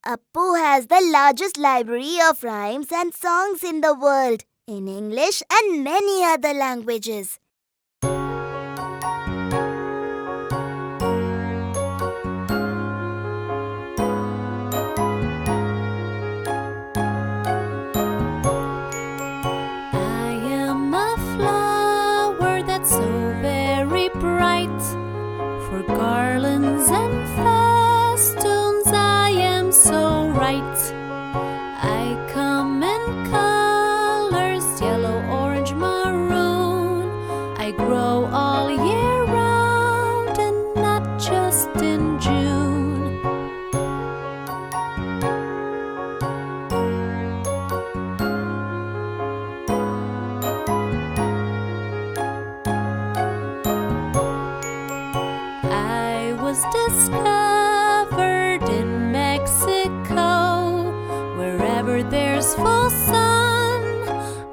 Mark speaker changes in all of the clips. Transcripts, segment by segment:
Speaker 1: Appu has the largest library of rhymes and songs in the world, in English and many other languages.
Speaker 2: I am a flower that's so very bright. For garlands and festoons I am so right. I come in colors yellow, orange, maroon. I grow all year round and not just in June. I was discovered in Mexico. Wherever there's full sun,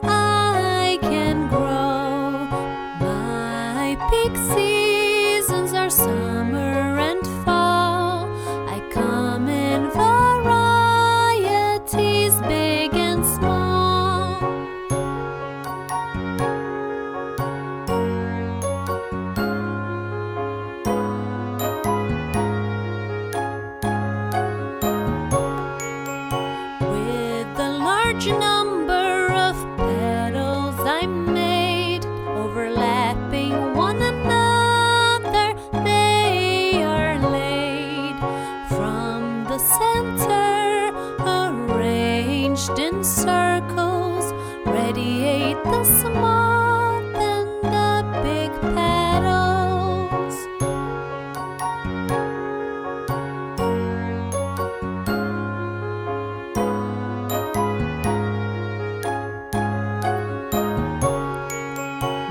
Speaker 2: I can grow. My peak seasons are summer and fall. I come in varieties, big and small. With the large number of petals I made, overlapping one another, they are laid. From the center, arranged in circles, radiate the small and the big petals.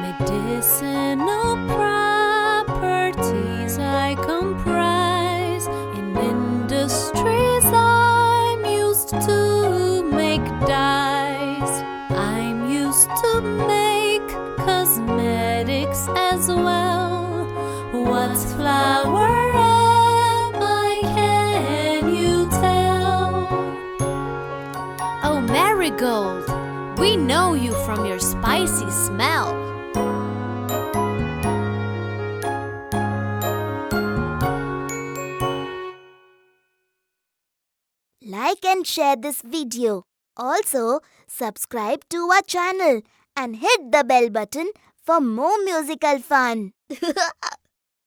Speaker 2: Medicinal properties I comprise. In industries I'm used to make dyes. I'm used to make cosmetics as well. What flower am I, can you tell? Oh, Marigold, we know you from your spicy smell.
Speaker 1: Like and share this video. Also, subscribe to our channel and hit the bell button for more musical fun.